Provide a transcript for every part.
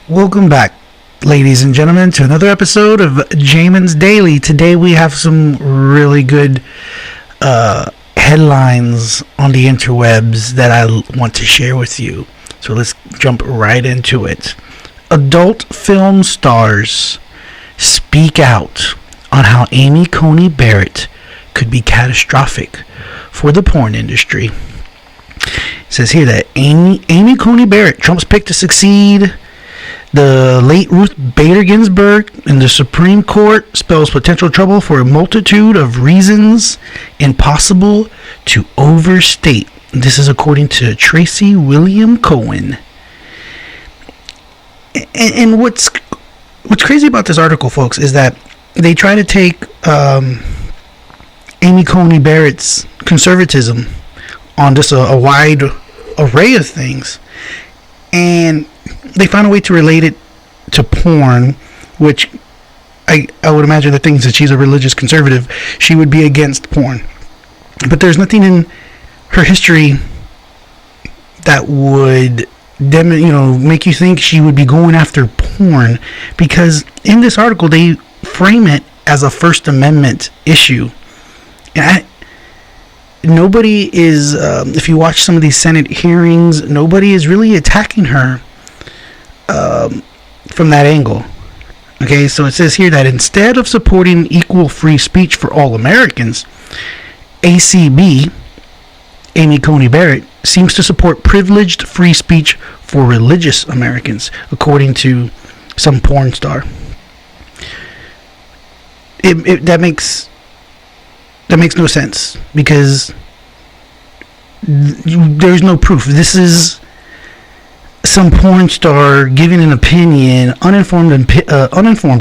Welcome back, ladies and gentlemen, to another episode of Jamin's Daily. Today we have some really good headlines on the interwebs that I want to share with you. So let's jump right into it. Adult film stars speak out on how Amy Coney Barrett could be catastrophic for the porn industry. It says here that Amy Coney Barrett, Trump's pick to succeed the late Ruth Bader Ginsburg in the Supreme Court, spells potential trouble for a multitude of reasons impossible to overstate. This is according to Tracy William Cohen. And what's crazy about this article, folks, is that they try to take Amy Coney Barrett's conservatism on just a wide array of things, and they found a way to relate it to porn, which I would imagine the things that she's a religious conservative, she would be against porn. But there's nothing in her history that would make you think she would be going after porn, because in this article they frame it as a First Amendment issue. And nobody is, if you watch some of these Senate hearings, nobody is really attacking her from that angle. Okay, so it says here that instead of supporting equal free speech for all Americans, ACB, Amy Coney Barrett, seems to support privileged free speech for religious Americans, according to some porn star. That makes no sense, because there's no proof. This is some porn star giving an opinion, uninformed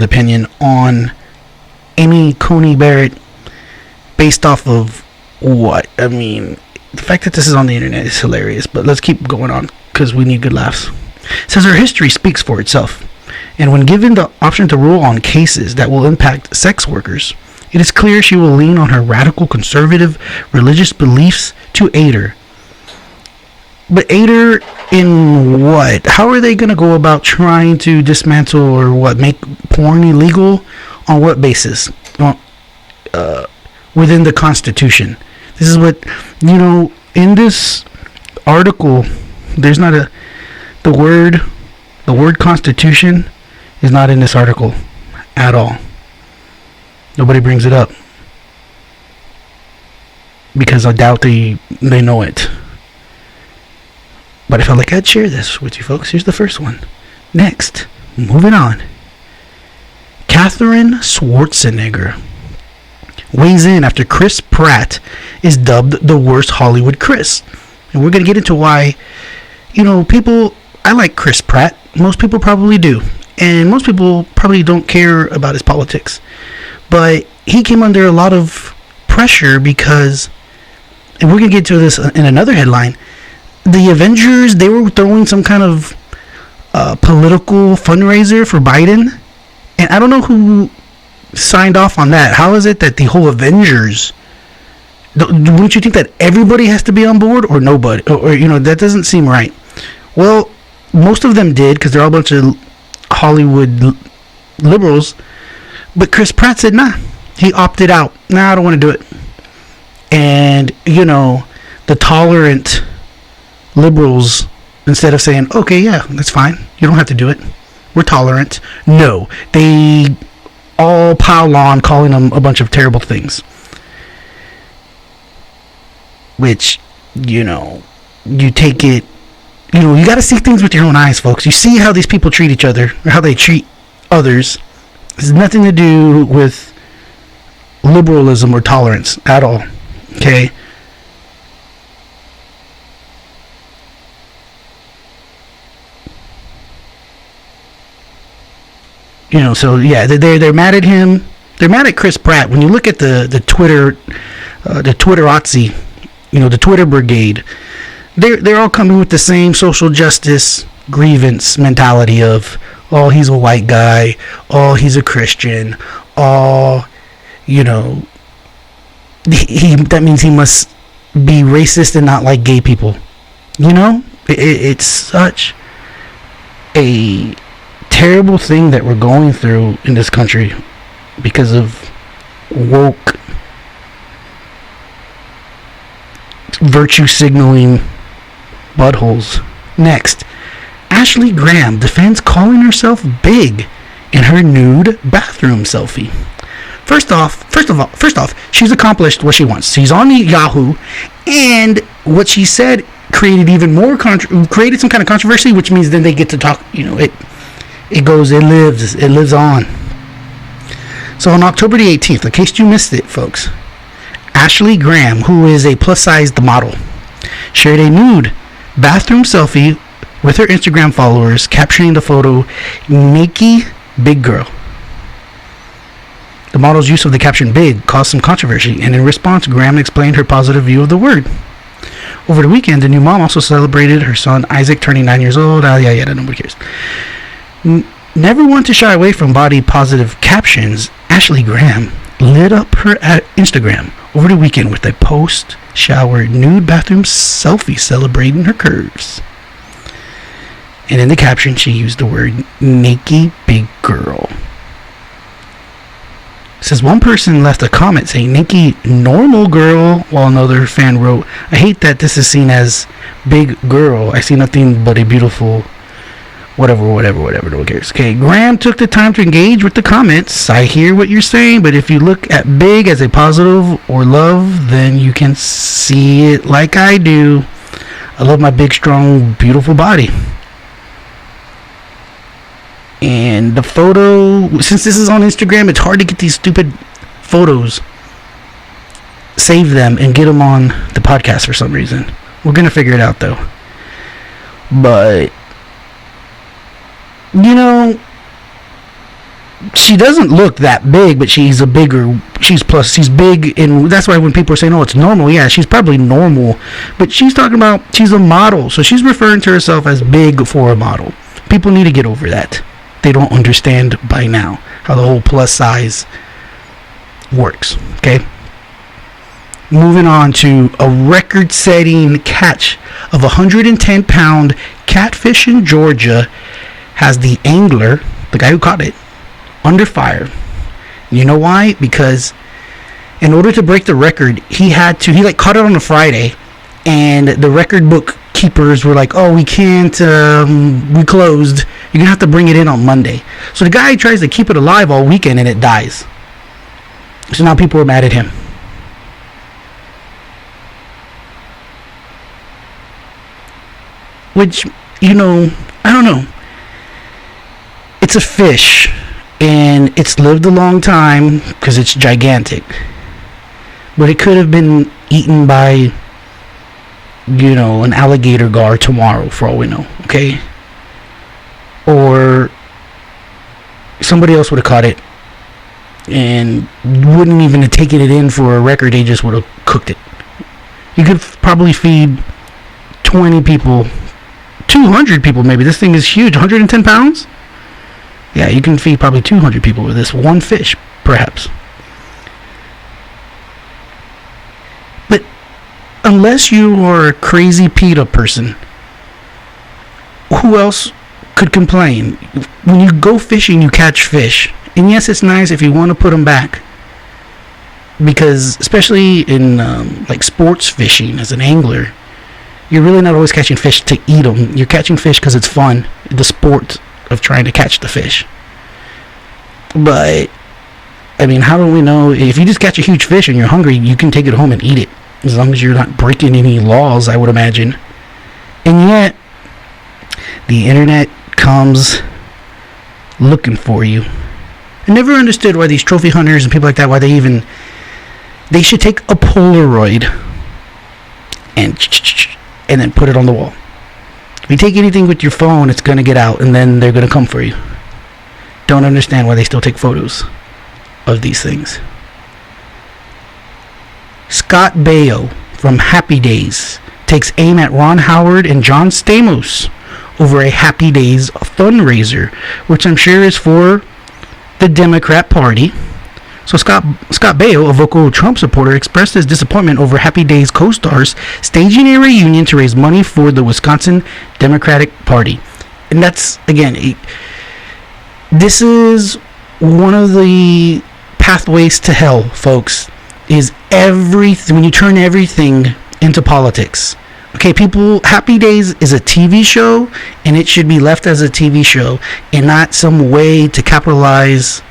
opinion on Amy Coney Barrett based off of what? I mean, the fact that this is on the internet is hilarious, but let's keep going on because we need good laughs. It says her history speaks for itself, and when given the option to rule on cases that will impact sex workers, it is clear she will lean on her radical conservative religious beliefs to aid her. But aid her in what? How are they going to go about trying to dismantle or make porn illegal? On what basis? Within the Constitution. This is what, in this article, there's not the word Constitution is not in this article at all. Nobody brings it up because I doubt they know it. But I felt like I'd share this with you folks. Here's the first one. Next, moving on. Katherine Schwarzenegger weighs in after Chris Pratt is dubbed the worst Hollywood Chris. And we're going to get into why, I like Chris Pratt. Most people probably do. And most people probably don't care about his politics. But he came under a lot of pressure because, and we're going to get to this in another headline, the Avengers, they were throwing some kind of political fundraiser for Biden. And I don't know who signed off on that. How is it that the whole Avengers, wouldn't you think that everybody has to be on board or nobody? Or that doesn't seem right. Well, most of them did because they're all a bunch of Hollywood liberals. But Chris Pratt said, nah. He opted out. Nah, I don't want to do it. And, the tolerant liberals, instead of saying, okay, yeah, that's fine. You don't have to do it. We're tolerant. No. They all pile on calling him a bunch of terrible things. Which, you take it, you got to see things with your own eyes, folks. You see how these people treat each other, or how they treat others. It has nothing to do with liberalism or tolerance at all. Okay? So yeah, they're mad at him. They're mad at Chris Pratt. When you look at the Twitter, the Twitterozzi, the Twitter brigade, they're all coming with the same social justice grievance mentality of, oh, he's a white guy, oh, he's a Christian, oh, that means he must be racist and not like gay people. It's such a terrible thing that we're going through in this country because of woke virtue signaling buttholes. Next, Ashley Graham defends calling herself big in her nude bathroom selfie. First off, she's accomplished what she wants. She's on Yahoo, and what she said created even more created some kind of controversy, which means then they get to talk. It lives on. So on October the 18th, in case you missed it, folks, Ashley Graham, who is a plus-sized model, shared a nude bathroom selfie with her Instagram followers, capturing the photo "Naked Big Girl." The model's use of the caption "big" caused some controversy, and in response, Graham explained her positive view of the word. Over the weekend, the new mom also celebrated her son Isaac turning 9 years old. Nobody cares. Never one to shy away from body-positive captions, Ashley Graham lit up her Instagram over the weekend with a post-shower nude bathroom selfie celebrating her curves. And in the caption, she used the word "naked big girl." It says one person left a comment saying "naked normal girl," while another fan wrote, "I hate that this is seen as big girl. I see nothing but a beautiful whatever, no one cares." Okay, Graham took the time to engage with the comments. I hear what you're saying, but if you look at big as a positive or love, then you can see it like I do. I love my big, strong, beautiful body. And the photo, since this is on Instagram, it's hard to get these stupid photos, save them, and get them on the podcast for some reason. We're going to figure it out, though. But, she doesn't look that big, but she's big, and that's why when people are saying, "Oh, it's normal," yeah, she's probably normal, but she's talking about she's a model, so she's referring to herself as big for a model. People need to get over that. They don't understand by now how the whole plus size works. Okay, moving on to a record-setting catch of 110-pound catfish in Georgia has the angler, the guy who caught it, under fire. You know why? Because in order to break the record, he caught it on a Friday, and the record book keepers were like, "Oh, we can't, we closed. You're gonna have to bring it in on Monday." So the guy tries to keep it alive all weekend, and it dies. So now people are mad at him. Which, I don't know. It's a fish, and it's lived a long time because it's gigantic. But it could have been eaten by, an alligator gar tomorrow, for all we know, okay? Or somebody else would have caught it and wouldn't even have taken it in for a record. They just would have cooked it. You could probably feed 20 people, 200 people maybe. This thing is huge. 110 pounds? Yeah, you can feed probably 200 people with this one fish, perhaps. But unless you are a crazy PETA person, who else could complain? When you go fishing, you catch fish. And yes, it's nice if you want to put them back. Because, especially in sports fishing as an angler, you're really not always catching fish to eat them. You're catching fish because it's fun. The sport of trying to catch the fish. But, how do we know? If you just catch a huge fish and you're hungry, you can take it home and eat it. As long as you're not breaking any laws, I would imagine. And yet, the internet comes looking for you. I never understood why these trophy hunters and people like that, why they should take a Polaroid and then put it on the wall. If you take anything with your phone, it's going to get out, and then they're going to come for you. Don't understand why they still take photos of these things. Scott Baio from Happy Days takes aim at Ron Howard and John Stamos over a Happy Days fundraiser, which I'm sure is for the Democrat Party. So Scott Baio, a vocal Trump supporter, expressed his disappointment over Happy Days co-stars staging a reunion to raise money for the Wisconsin Democratic Party. And that's, again, This is one of the pathways to hell, folks. Is everything when you turn everything into politics. Okay, people, Happy Days is a TV show, and it should be left as a TV show and not some way to capitalize,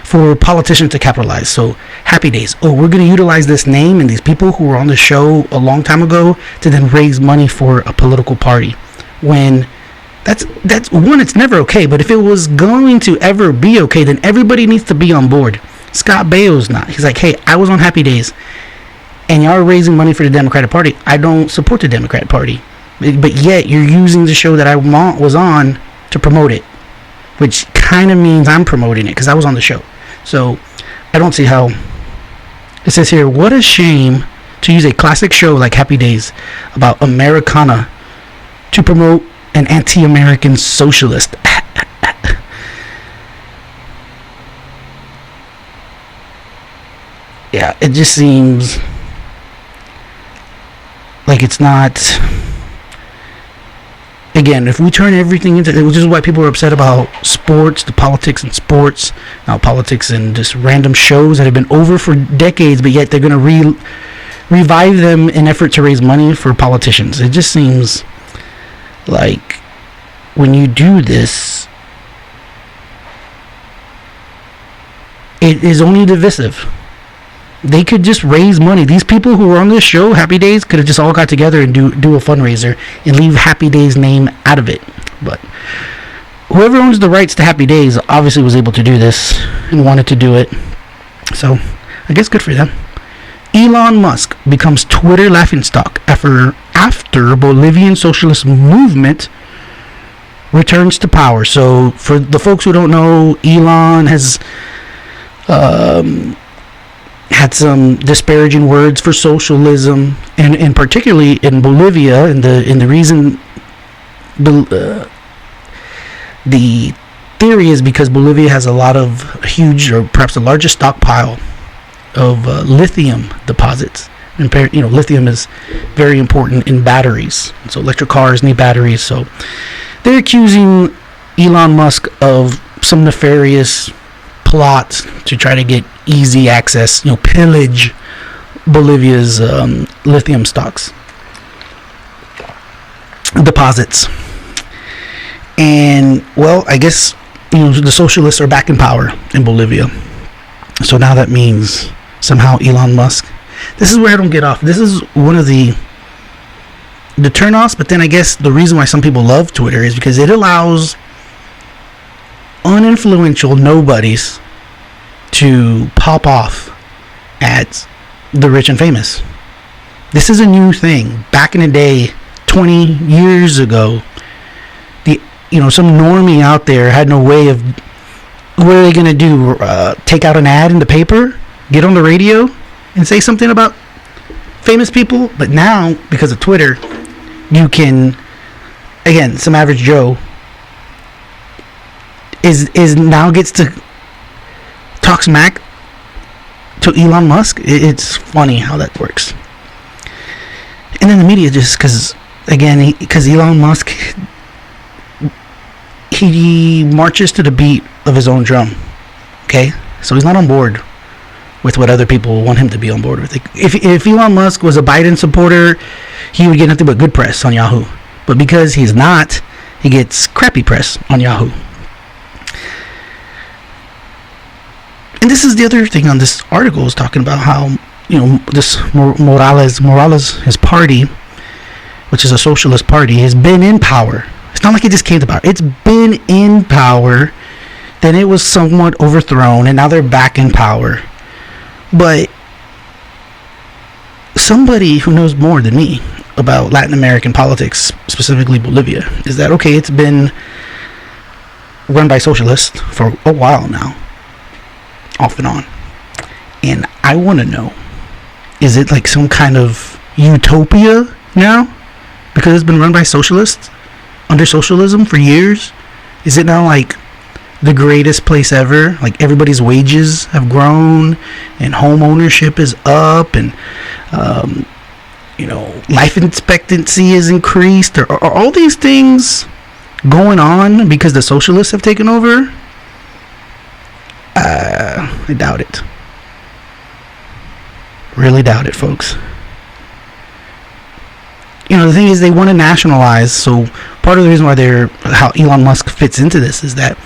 for politicians to capitalize. So, Happy Days. Oh, we're going to utilize this name and these people who were on the show a long time ago to then raise money for a political party. When that's one, it's never okay. But if it was going to ever be okay, then everybody needs to be on board. Scott Baio's not. He's like, hey, I was on Happy Days, and y'all are raising money for the Democratic Party. I don't support the Democratic Party, but yet you're using the show that I was on to promote it, which kind of means I'm promoting it because I was on the show. So I don't see how. It says here, what a shame to use a classic show like Happy Days about Americana to promote an anti-American socialist. Yeah, it just seems like it's not. Again, if we turn everything into, which is why people are upset about sports, the politics in sports, now politics and just random shows that have been over for decades, but yet they're going to revive them in effort to raise money for politicians. It just seems like when you do this, it is only divisive. They could just raise money. These people who were on this show, Happy Days, could have just all got together and do a fundraiser and leave Happy Days' name out of it. But whoever owns the rights to Happy Days obviously was able to do this and wanted to do it. So I guess good for them. Elon Musk becomes Twitter laughingstock after Bolivian socialist movement returns to power. So for the folks who don't know, Elon has had some disparaging words for socialism, and particularly in Bolivia, and the reason the theory is because Bolivia has a lot of huge, or perhaps the largest stockpile of lithium deposits. And lithium is very important in batteries, so electric cars need batteries. So they're accusing Elon Musk of some nefarious plot to try to get easy access, pillage Bolivia's lithium stocks deposits. And well, I guess the socialists are back in power in Bolivia, so now that means somehow Elon Musk, this is where I don't get off. This is one of the turn-offs, but then I guess the reason why some people love Twitter is because it allows uninfluential nobodies to pop off at the rich and famous. This is a new thing. Back in the day, 20 years ago, some normie out there had no way of, what are they going to do? Take out an ad in the paper? Get on the radio and say something about famous people? But now, because of Twitter, you can, again, some average Joe is now gets to talk smack to Elon Musk. It's funny how that works. And then the media, just because Elon Musk, he marches to the beat of his own drum. Okay, so he's not on board with what other people want him to be on board with. If Elon Musk was a Biden supporter, he would get nothing but good press on Yahoo. But because he's not, he gets crappy press on Yahoo. And this is the other thing on this article, is talking about how, this Morales, his party, which is a socialist party, has been in power. It's not like it just came to power. It's been in power, then it was somewhat overthrown, and now they're back in power. But somebody who knows more than me about Latin American politics, specifically Bolivia, is that, okay, it's been run by socialists for a while now, off and on. And I want to know, is it like some kind of utopia now? Because it's been run by socialists, under socialism for years? Is it now like the greatest place ever? Like everybody's wages have grown and home ownership is up, and life expectancy is increased? Are all these things going on because the socialists have taken over? I doubt it. Really doubt it, folks. The thing is, they want to nationalize. So part of the reason why how Elon Musk fits into this is that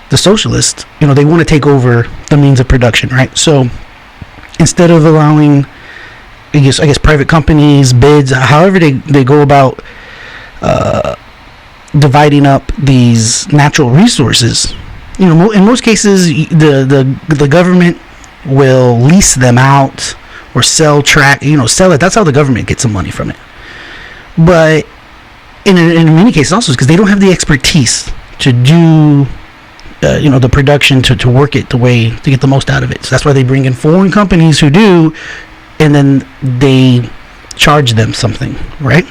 the socialists, they want to take over the means of production, right? So instead of allowing, I guess private companies, bids, however they go about dividing up these natural resources, in most cases, the government will lease them out or sell it. That's how the government gets some money from it. But in many cases also because they don't have the expertise to do the production to work it the way to get the most out of it. So that's why they bring in foreign companies who do, and then they charge them something, right?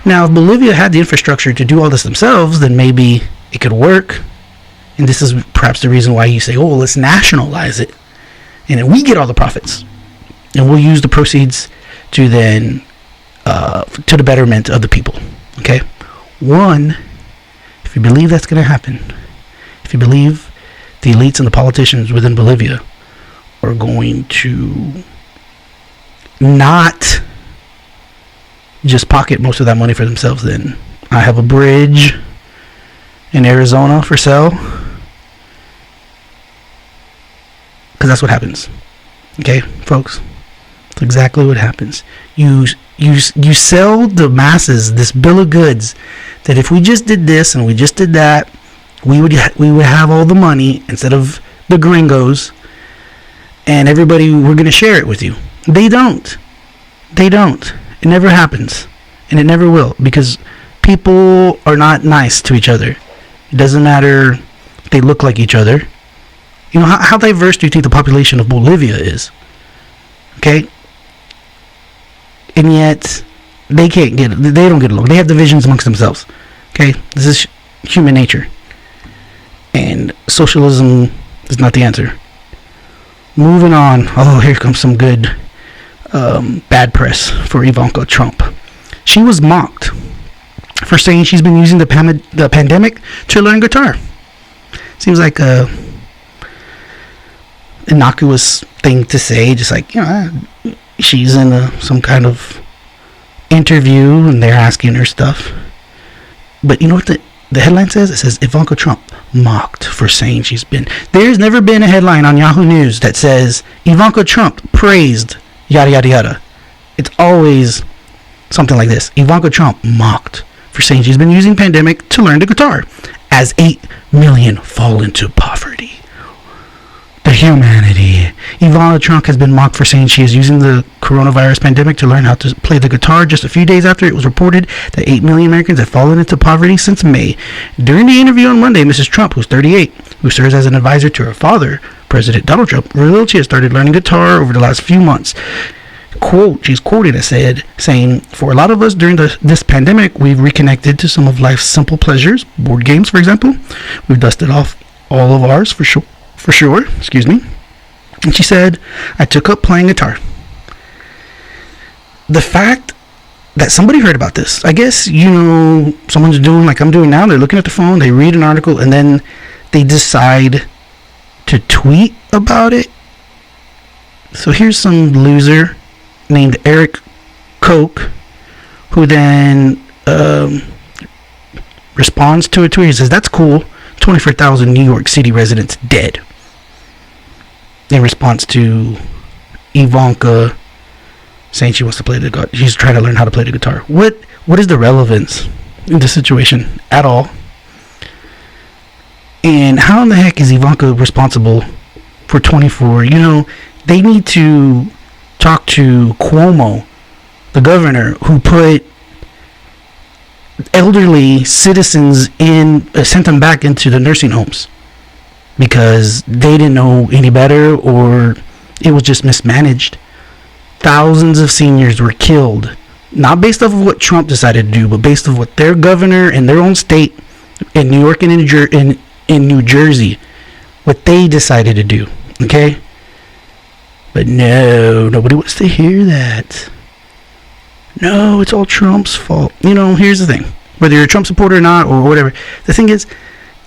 Now, if Bolivia had the infrastructure to do all this themselves, then maybe it could work. And this is perhaps the reason why you say, oh, let's nationalize it, and then we get all the profits, and we'll use the proceeds to then to the betterment of the people. Okay, one, if you believe that's going to happen, if you believe the elites and the politicians within Bolivia are going to not just pocket most of that money for themselves, then I have a bridge in Arizona for sale, because that's what happens. Okay, folks, that's exactly what happens. You sell the masses this bill of goods that if we just did this and we just did that, we would have all the money instead of the gringos, and everybody, we're going to share it with you. They don't. It never happens, and it never will, because people are not nice to each other. It doesn't matter if they look like each other. How diverse do you think the population of Bolivia is? Okay? And yet, they don't get along. They have divisions amongst themselves. Okay? This is human nature. And socialism is not the answer. Moving on. Oh, here comes some good bad press for Ivanka Trump. She was mocked for saying she's been using the pandemic to learn guitar. Seems like a innocuous thing to say, just like, she's in some kind of interview and they're asking her stuff. But you know what the headline says? It says Ivanka Trump mocked for saying she's been. There's never been a headline on Yahoo News that says Ivanka Trump praised yada yada yada. It's always something like this. Ivanka Trump mocked for saying she's been using pandemic to learn the guitar as 8 million fall into poverty. The humanity. Ivanka Trump has been mocked for saying she is using the coronavirus pandemic to learn how to play the guitar just a few days after it was reported that 8 million Americans have fallen into poverty since May. During the interview on Monday, Mrs. Trump, who's 38, who serves as an advisor to her father, President Donald Trump, revealed she has started learning guitar over the last few months. Quote, she's quoted as saying, for a lot of us during this pandemic, we've reconnected to some of life's simple pleasures, board games, for example. We've dusted off all of ours for sure. Excuse me. And she said, I took up playing guitar. The fact that somebody heard about this, I guess, someone's doing like I'm doing now, they're looking at the phone, they read an article, and then they decide to tweet about it. So here's some loser named Eric Koch, who then responds to a tweet. He says, that's cool. 24,000 New York City residents dead. In response to Ivanka saying she wants to play the guitar. She's trying to learn how to play the guitar. What is the relevance in this situation at all? And how in the heck is Ivanka responsible for 24? They need to talk to Cuomo, the governor, who put elderly citizens sent them back into the nursing homes because they didn't know any better, or it was just mismanaged. Thousands of seniors were killed, not based off of what Trump decided to do, but based off what their governor in their own state, in New York and in New Jersey, what they decided to do. Okay? But no, nobody wants to hear that. No, it's all Trump's fault. Here's the thing. Whether you're a Trump supporter or not, or whatever, the thing is,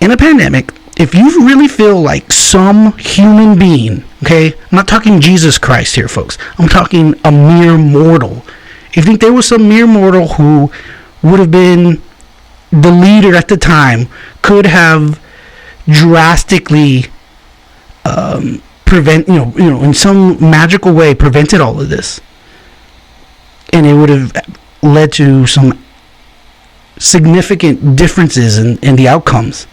in a pandemic, if you really feel like some human being, okay, I'm not talking Jesus Christ here, folks. I'm talking a mere mortal. If you think there was some mere mortal who would have been the leader at the time, could have drastically in some magical way prevented all of this, and it would have led to some significant differences in the outcomes,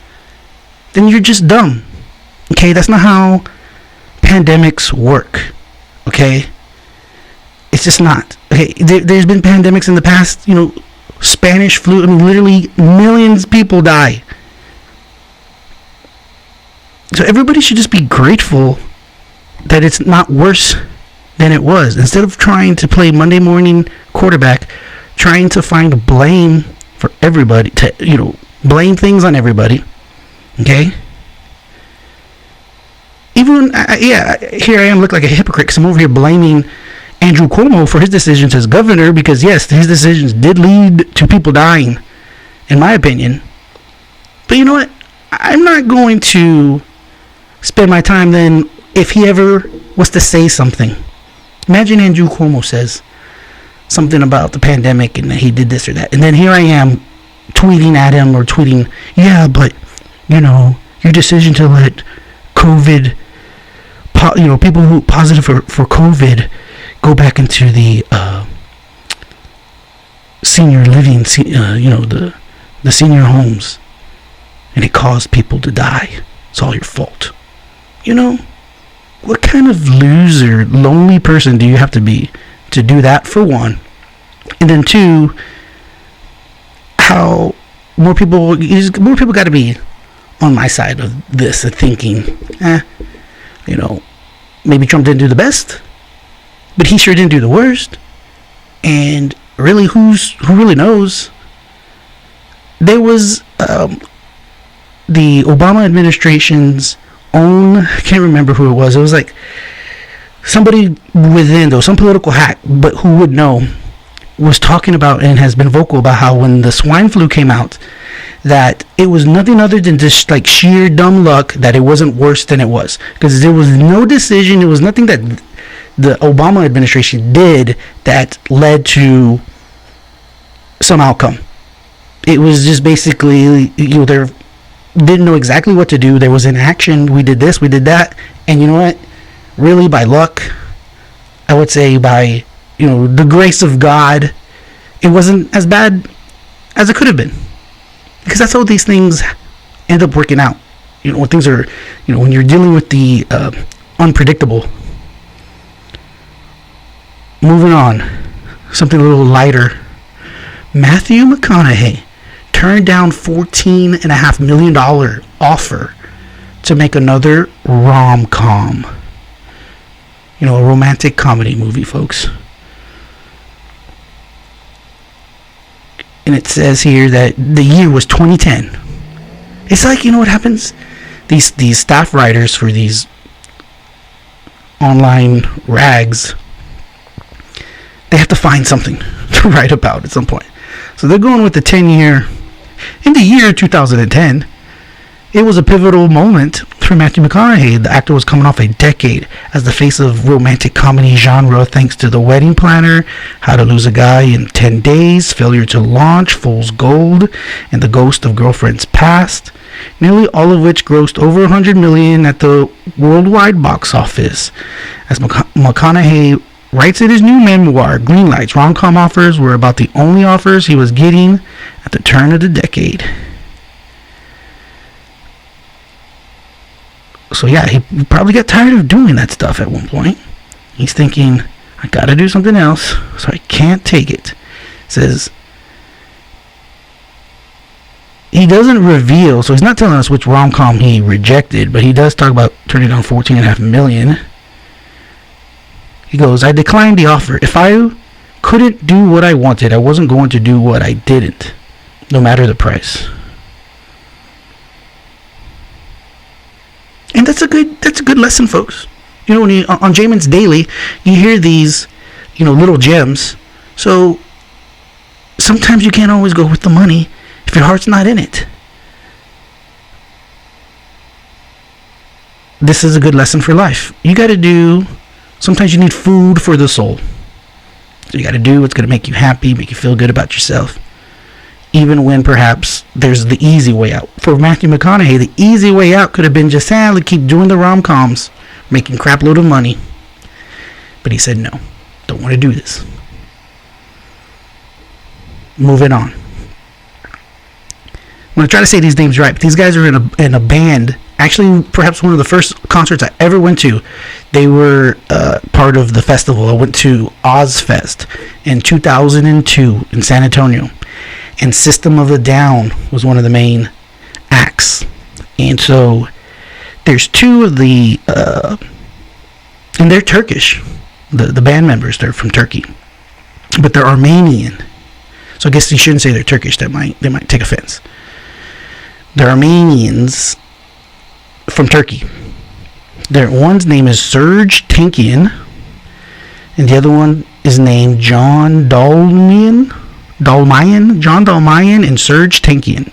then you're just dumb. Okay, that's not how pandemics work. Okay, it's just not. Okay, there's been pandemics in the past. Spanish flu. I mean, literally millions of people die. So everybody should just be grateful that it's not worse than it was. Instead of trying to play Monday morning quarterback, trying to find blame for everybody, blame things on everybody. Okay. Even here I am, look like a hypocrite because I'm over here blaming Andrew Cuomo for his decisions as governor, because yes, his decisions did lead to people dying, in my opinion. But you know what? I'm not going to spend my time then if he ever was to say something. Imagine Andrew Cuomo says something about the pandemic and that he did this or that, and then here I am tweeting at him or tweeting, yeah, but your decision to let COVID, people who positive for COVID go back into the senior living, the senior homes, and it caused people to die. It's all your fault. What kind of loser, lonely person do you have to be to do that, for one? And then two, how more people got to be on my side of this, of thinking, maybe Trump didn't do the best, but he sure didn't do the worst. And really, who really knows? There was the Obama administration's own, I can't remember who it was. It was like somebody within, though, some political hack, but who would know, was talking about and has been vocal about how when the swine flu came out, that it was nothing other than just like sheer dumb luck that it wasn't worse than it was, because there was no decision, it was nothing that the Obama administration did that led to some outcome. It was just basically, they didn't know exactly what to do. There was inaction. We did this, we did that, and you know what? Really, by luck, I would say by the grace of God, it wasn't as bad as it could have been. Because that's how these things end up working out. When things are, when you're dealing with the unpredictable. Moving on, something a little lighter. Matthew McConaughey turned down $14.5 million offer to make another rom-com. A romantic comedy movie, folks. And it says here that the year was 2010. It's like, what happens? These staff writers for these online rags, they have to find something to write about at some point. So they're going with the 10-year. In the year 2010, it was a pivotal moment for Matthew McConaughey. The actor was coming off a decade as the face of romantic comedy genre thanks to The Wedding Planner, How to Lose a Guy in 10 Days, Failure to Launch, Fool's Gold, and The Ghost of Girlfriend's Past, nearly all of which grossed over $100 million at the worldwide box office. As McConaughey writes in his new memoir, Greenlights, rom-com offers were about the only offers he was getting at the turn of the decade. So yeah, he probably got tired of doing that stuff at one point. He's thinking, I gotta do something else, so I can't take it. Says, he doesn't reveal, so he's not telling us which rom-com he rejected, but he does talk about turning down $14.5 million. He goes, I declined the offer. If I couldn't do what I wanted, I wasn't going to do what I didn't, no matter the price. And that's a good lesson, folks. When you, on Jamin's Daily, you hear these, little gems. So sometimes you can't always go with the money if your heart's not in it. this is a good lesson for life. You got to do, sometimes you need food for the soul. So you got to do what's going to make you happy, make you feel good about yourself, even when perhaps there's the easy way out. For Matthew McConaughey, the easy way out could have been just sadly keep doing the rom-coms, making crap load of money. But he said, no, don't want to do this. Moving on. I'm going to try to say these names right, but these guys are in a band. Actually, perhaps one of the first concerts I ever went to. They were part of the festival. I went to Ozfest in 2002 in San Antonio. And System of a Down was one of the main acts. And so there's two of the... and they're Turkish. The band members, they're from Turkey. But they're Armenian. So I guess you shouldn't say they're Turkish. They might take offense. They're Armenians from Turkey. One's name is Serge Tankian, and the other one is named John Dalmayan, and Serge Tankian.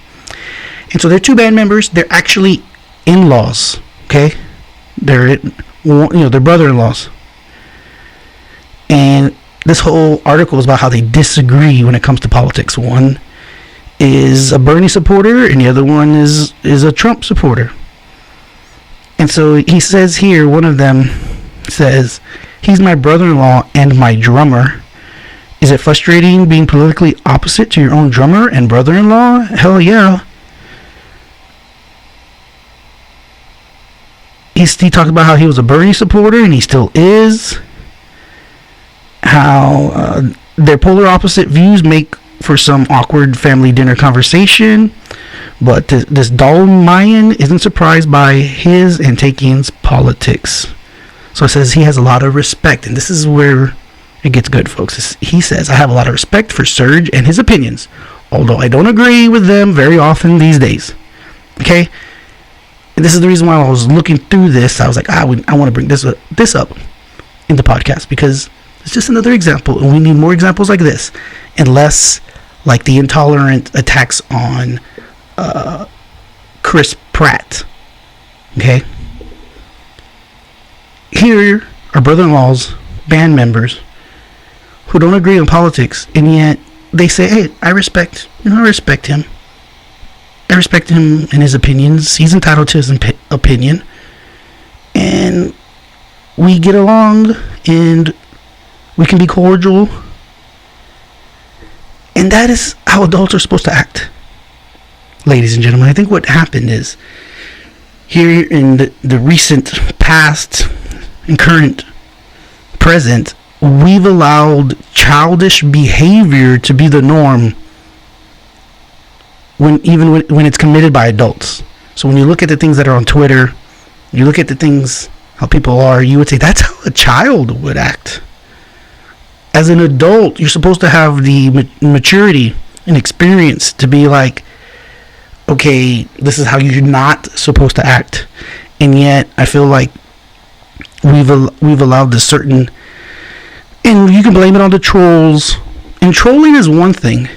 And so they're two band members. They're actually in-laws. Okay, they're brother-in-laws. And this whole article is about how they disagree when it comes to politics. One is a Bernie supporter, and the other one is a Trump supporter. And so he says here, one of them says, he's my brother-in-law and my drummer. Is it frustrating being politically opposite to your own drummer and brother-in-law? Hell yeah. He talked about how he was a Bernie supporter, and he still is. How their polar opposite views make for some awkward family dinner conversation, but this Dalmayan isn't surprised by his and Takian's politics. So it says he has a lot of respect, and this is where it gets good, folks. He says, I have a lot of respect for Serge and his opinions, although I don't agree with them very often these days. Okay? And this is the reason why I was looking through this. I was like, I want to bring this up in the podcast, because it's just another example, and we need more examples like this, and less like the intolerant attacks on Chris Pratt. Okay? Here are brother-in-laws, band members, who don't agree on politics, and yet they say, hey, I respect him. I respect him and his opinions. He's entitled to his opinion. And we get along, and we can be cordial. And that is how adults are supposed to act. Ladies and gentlemen, I think what happened is, here in the recent past and current present, we've allowed childish behavior to be the norm when it's committed by adults. So when you look at the things that are on Twitter, you look at the things, how people are, you would say that's how a child would act. As an adult, you're supposed to have the maturity and experience to be like, okay, this is how you're not supposed to act. And yet, I feel like we've allowed this certain, and you can blame it on the trolls. And trolling is one thing,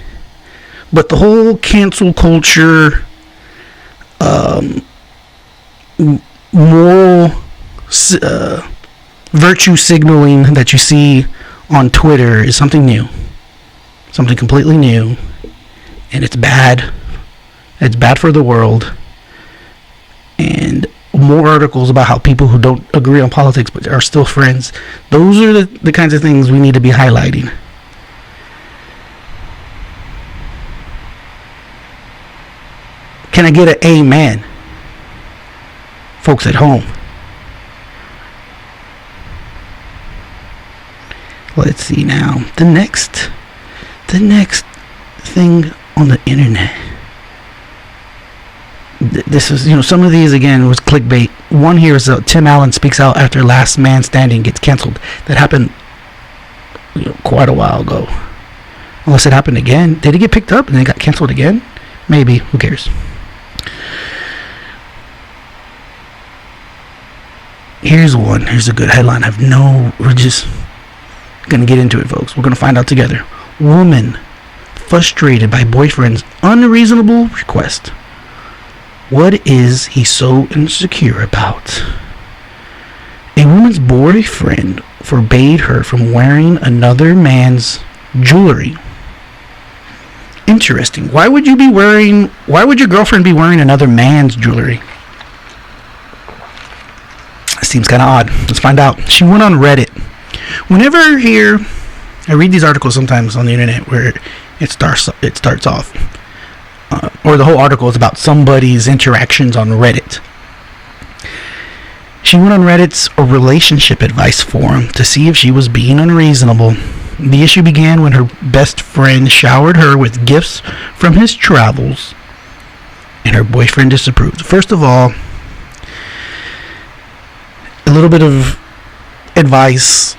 but the whole cancel culture, moral virtue signaling that you see on Twitter is something new, something completely new, and it's bad. It's bad for the world. And more articles about how people who don't agree on politics but are still friends, those are the kinds of things we need to be highlighting. Can I get an amen, folks at home? Let's see now. The next thing on the internet. This is, some of these again was clickbait. One here is Tim Allen speaks out after Last Man Standing gets canceled. That happened quite a while ago. Unless it happened again. Did it get picked up and then got canceled again? Maybe. Who cares? Here's one. Here's a good headline. We're just gonna get into it, folks. We're gonna find out together. Woman frustrated by boyfriend's unreasonable request. What is he so insecure about? A woman's boyfriend forbade her from wearing another man's jewelry. Interesting. Why would your girlfriend be wearing another man's jewelry? Seems kind of odd. Let's find out. She went on Reddit. Whenever I read these articles sometimes on the internet where it starts off, or the whole article is about somebody's interactions on Reddit. She went on Reddit's relationship advice forum to see if she was being unreasonable. The issue began when her best friend showered her with gifts from his travels, and her boyfriend disapproved. First of all, a little bit of advice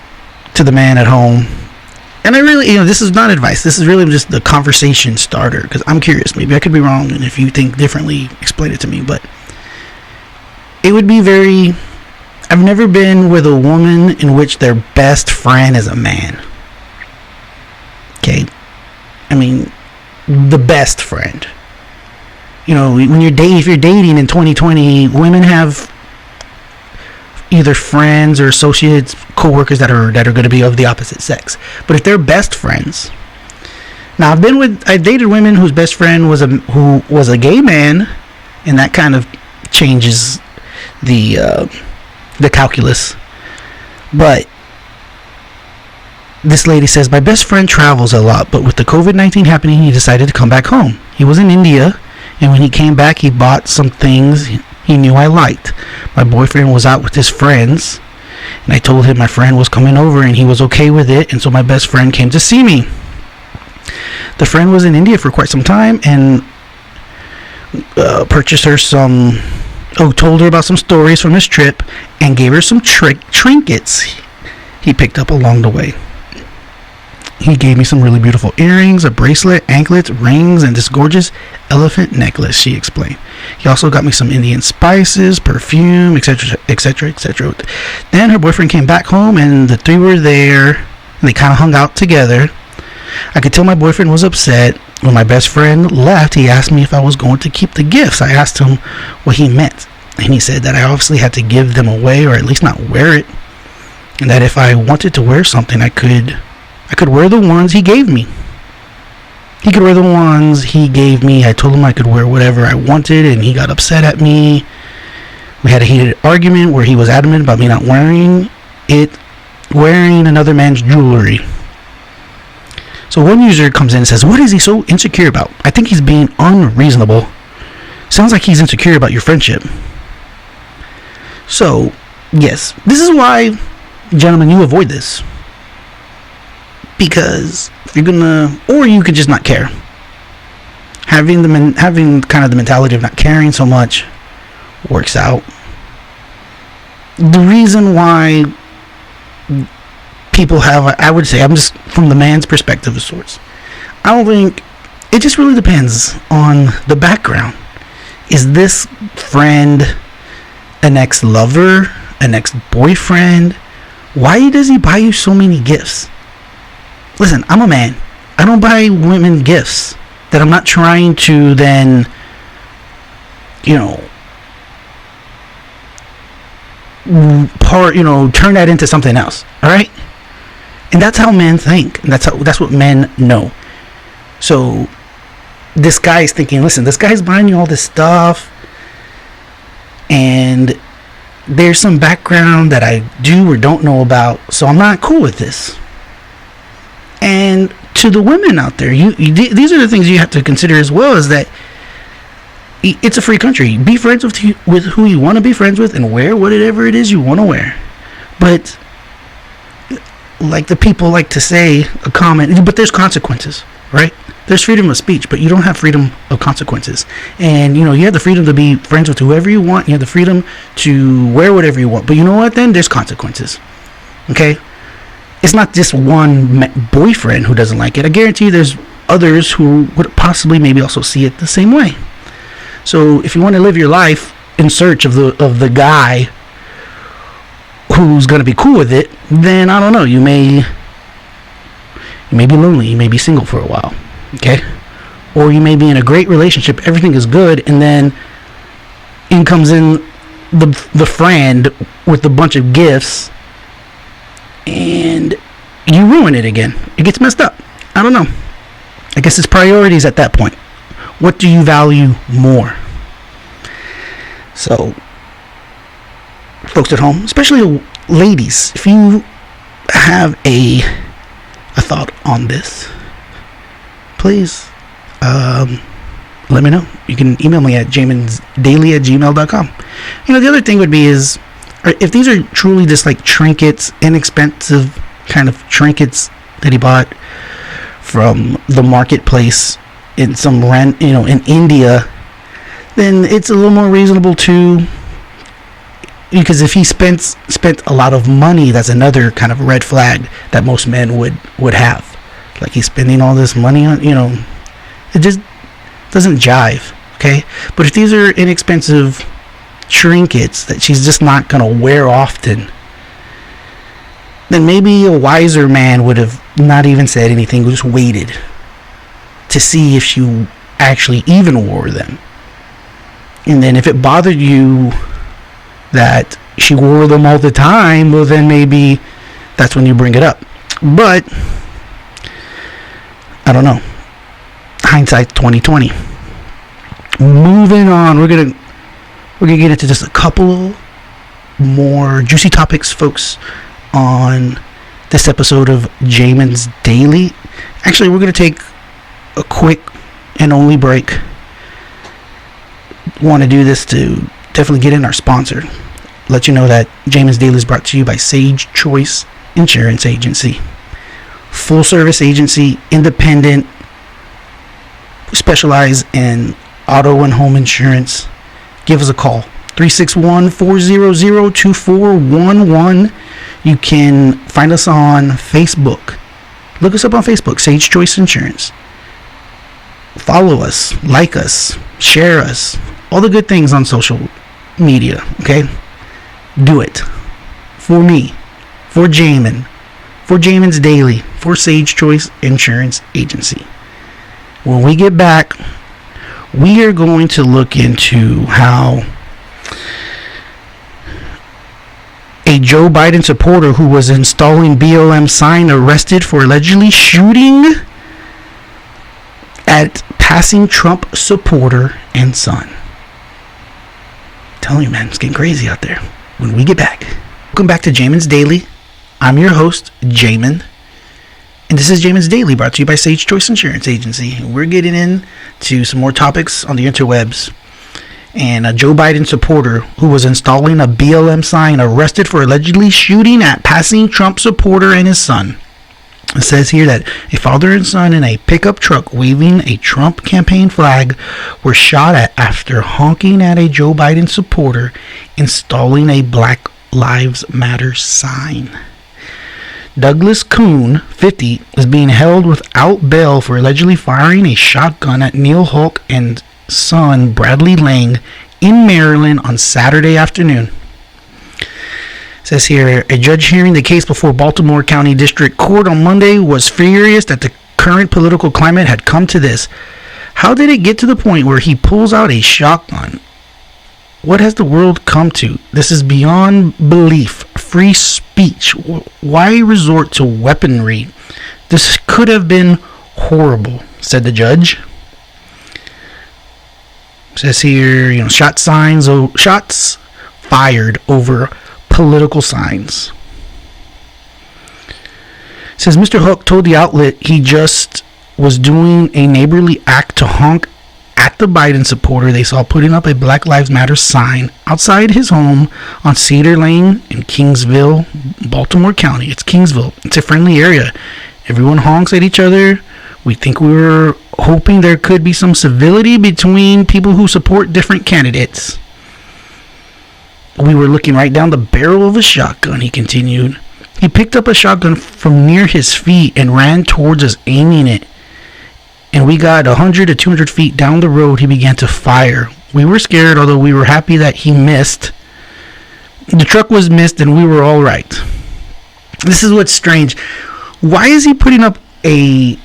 to the man at home. And I really, this is not advice. This is really just the conversation starter, because I'm curious. Maybe I could be wrong, and if you think differently, explain it to me. But it would be I've never been with a woman in which their best friend is a man. Okay? I mean, the best friend. When if you're dating in 2020, women have either friends or associates, co-workers that are going to be of the opposite sex. But if they're best friends, now I've dated women whose best friend was a gay man, and that kind of changes the calculus. But this lady says, my best friend travels a lot, but with the COVID-19 happening, he decided to come back home. He was in India, and when he came back, he bought some things he knew I liked. My boyfriend was out with his friends, and I told him my friend was coming over and he was okay with it, and so my best friend came to see me. The friend was in India for quite some time and told her about some stories from his trip and gave her some trinkets he picked up along the way. He gave me some really beautiful earrings, a bracelet, anklets, rings, and this gorgeous elephant necklace, she explained. He also got me some Indian spices, perfume, etc., etc., etc. Then her boyfriend came back home, and the three were there, and they kind of hung out together. I could tell my boyfriend was upset. When my best friend left, he asked me if I was going to keep the gifts. I asked him what he meant, and he said that I obviously had to give them away, or at least not wear it, and that if I wanted to wear something, I could wear the ones he gave me. He could wear the ones he gave me. I told him I could wear whatever I wanted, and he got upset at me. We had a heated argument where he was adamant about me not wearing another man's jewelry. So one user comes in and says, what is he so insecure about? I think he's being unreasonable. Sounds like he's insecure about your friendship. So, yes, this is why, gentlemen, you avoid this. Because if you're gonna, or you could just not care. Having kind of the mentality of not caring so much works out. The reason why people have, I would say, I'm just from the man's perspective of sorts. I don't think, it just really depends on the background. Is this friend an ex-lover, an ex-boyfriend? Why does he buy you so many gifts? Listen, I'm a man. I don't buy women gifts that I'm not trying to then, turn that into something else. All right? And that's how men think. And that's what men know. So this guy is thinking, listen, this guy's buying you all this stuff, and there's some background that I do or don't know about, so I'm not cool with this. And to the women out there, these are the things you have to consider as well, is that it's a free country. Be friends with who you want to be friends with, and wear whatever it is you want to wear. But like the people like to say, a comment, but there's consequences, right? There's freedom of speech, but you don't have freedom of consequences. And you have the freedom to be friends with whoever you want. You have the freedom to wear whatever you want. But you know what? Then there's consequences. Okay? It's not just one boyfriend who doesn't like it. I guarantee there's others who would possibly maybe also see it the same way. So if you want to live your life in search of the guy who's going to be cool with it, then I don't know, you may be lonely, you may be single for a while, okay? Or you may be in a great relationship, everything is good, and then in comes in the friend with a bunch of gifts, and you ruin it again. It gets messed up. I don't know. I guess it's priorities at that point. What do you value more? So, folks at home, especially ladies, if you have a thought on this, please let me know. You can email me at jaminsdaily@gmail.com. The other thing would be is, if these are truly just like trinkets, inexpensive kind of trinkets that he bought from the marketplace in some in India, then it's a little more reasonable to, because if he spent a lot of money, that's another kind of red flag that most men would have. Like, he's spending all this money on, it just doesn't jive, okay? But if these are inexpensive trinkets that she's just not going to wear often, then maybe a wiser man would have not even said anything, just waited to see if she actually even wore them. And then if it bothered you that she wore them all the time, well, then maybe that's when you bring it up. But I don't know. Hindsight 2020. Moving on, we're gonna get into just a couple more juicy topics, folks, on this episode of Jamin's Daily. Actually, we're gonna take a quick and only break. Want to do this to definitely get in our sponsor. Let you know that Jamin's Daily is brought to you by Sage Choice Insurance Agency. Full service agency, independent, specialize in auto and home insurance. Give us a call, 361-400-2411. You can find us on Facebook. Look us up on Facebook, Sage Choice Insurance. Follow us, like us, share us, all the good things on social media, okay? Do it. For me, for Jamin, for Jamin's Daily, for Sage Choice Insurance Agency. When we get back, we are going to look into how a Joe Biden supporter who was installing BLM sign arrested for allegedly shooting at passing Trump supporter and son. I'm telling you, man, it's getting crazy out there. When we get back. Welcome back to Jamin's Daily. I'm your host, Jamin. And this is Jamin's Daily, brought to you by Sage Choice Insurance Agency. We're getting into some more topics on the interwebs. And a Joe Biden supporter who was installing a BLM sign arrested for allegedly shooting at passing Trump supporter and his son. It says here that a father and son in a pickup truck waving a Trump campaign flag were shot at after honking at a Joe Biden supporter installing a Black Lives Matter sign. Douglas Kuhn, 50, is being held without bail for allegedly firing a shotgun at Neil Hulk and son Bradley Lang in Maryland on Saturday afternoon. It says here, a judge hearing the case before Baltimore County District Court on Monday was furious that the current political climate had come to this. How did it get to the point where he pulls out a shotgun? What has the world come to? This is beyond belief. Free speech. Why resort to weaponry? This could have been horrible, said the judge. It says here, shots fired over political signs. It says Mr. Hook told the outlet he just was doing a neighborly act to honk at the Biden supporter they saw putting up a Black Lives Matter sign outside his home on Cedar Lane in Kingsville, Baltimore County. It's Kingsville. It's a friendly area. Everyone honks at each other. We think we were hoping there could be some civility between people who support different candidates. We were looking right down the barrel of a shotgun, he continued. He picked up a shotgun from near his feet and ran towards us, aiming it. And we got 100 to 200 feet down the road, he began to fire. We were scared, although we were happy that he missed. The truck was missed and we were all right. This is what's strange. Why is he putting up a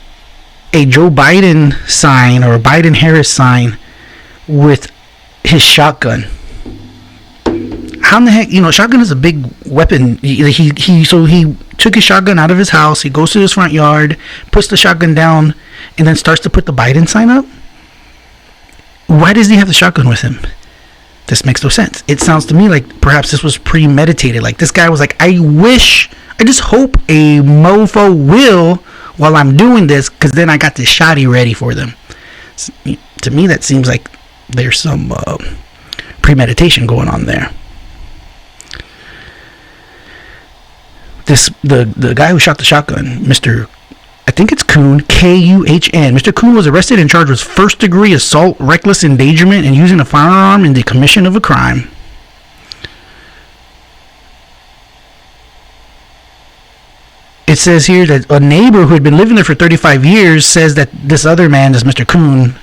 Joe Biden sign or a Biden-Harris sign with his shotgun? how in the heck, shotgun is a big weapon. So he took his shotgun out of his house. He goes to his front yard, puts the shotgun down, and then starts to put the Biden sign up. Why does he have the shotgun with him? This makes no sense. It sounds to me like perhaps this was premeditated. Like this guy was like, I just hope a mofo will while I'm doing this, because then I got this shotty ready for them. To me, that seems like there's some premeditation going on there. The guy who shot the shotgun, I think it's Kuhn, Kuhn. Mr. Kuhn was arrested and charged with first-degree assault, reckless endangerment, and using a firearm in the commission of a crime. It says here that a neighbor who had been living there for 35 years says that this other man, this Mr. Kuhn,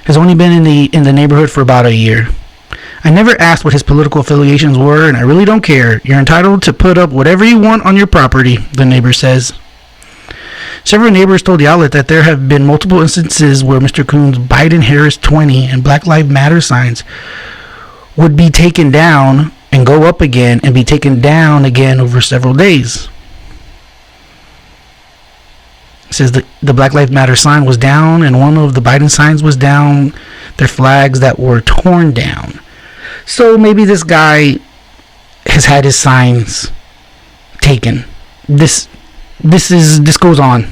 has only been in the neighborhood for about a year. I never asked what his political affiliations were, and I really don't care. You're entitled to put up whatever you want on your property, the neighbor says. Several neighbors told the outlet that there have been multiple instances where Mr. Kuhn's Biden Harris 20 and Black Lives Matter signs would be taken down and go up again and be taken down again over several days. It says the Black Lives Matter sign was down and one of the Biden signs was down. They're flags that were torn down. So maybe this guy has had his signs taken. This goes on.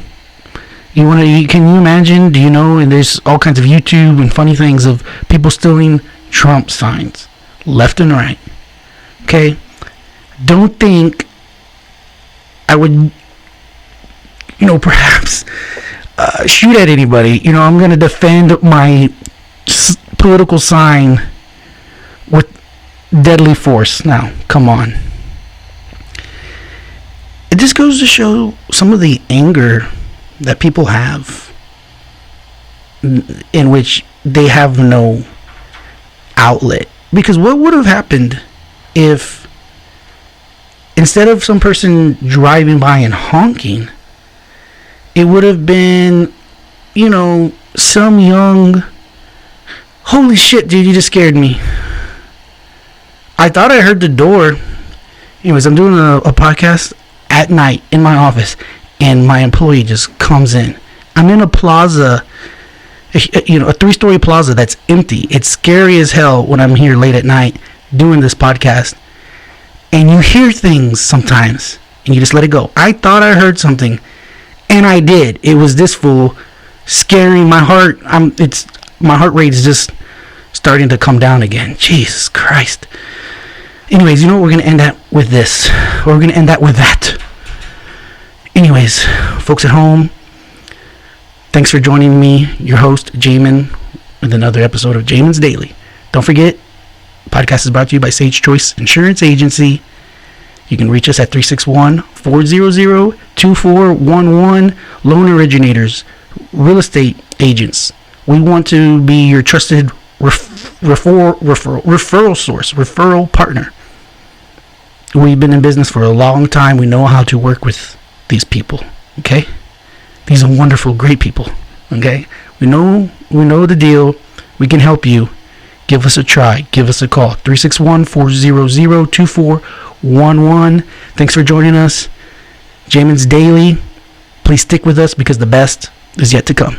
Can you imagine? Do you know? And there's all kinds of YouTube and funny things of people stealing Trump signs left and right. Okay, don't think I would, perhaps shoot at anybody. I'm going to defend my political sign with deadly force. Now, come on. It just goes to show some of the anger that people have, in which they have no outlet. Because what would have happened if, instead of some person driving by and honking, it would have been, some young, holy shit, dude, you just scared me. I thought I heard the door. Anyways, I'm doing a podcast at night in my office, and my employee just comes in. I'm in a plaza, a 3-story plaza that's empty. It's scary as hell when I'm here late at night doing this podcast, and you hear things sometimes and you just let it go. I thought I heard something, and I did. It was this fool scaring my heart. My heart rate is just starting to come down again. Jesus Christ. Anyways, we're going to end that with this. Or we're going to end that with that. Anyways, folks at home, thanks for joining me, your host, Jamin, with another episode of Jamin's Daily. Don't forget, the podcast is brought to you by Sage Choice Insurance Agency. You can reach us at 361-400-2411. Loan originators, real estate agents. We want to be your trusted referral source, referral partner. We've been in business for a long time. We know how to work with these people. Okay, these are wonderful, great people. Okay, we know the deal. We can help you. Give us a try. Give us a call. 361-400-2411. Thanks for joining us. Jamin's Daily. Please stick with us because the best is yet to come.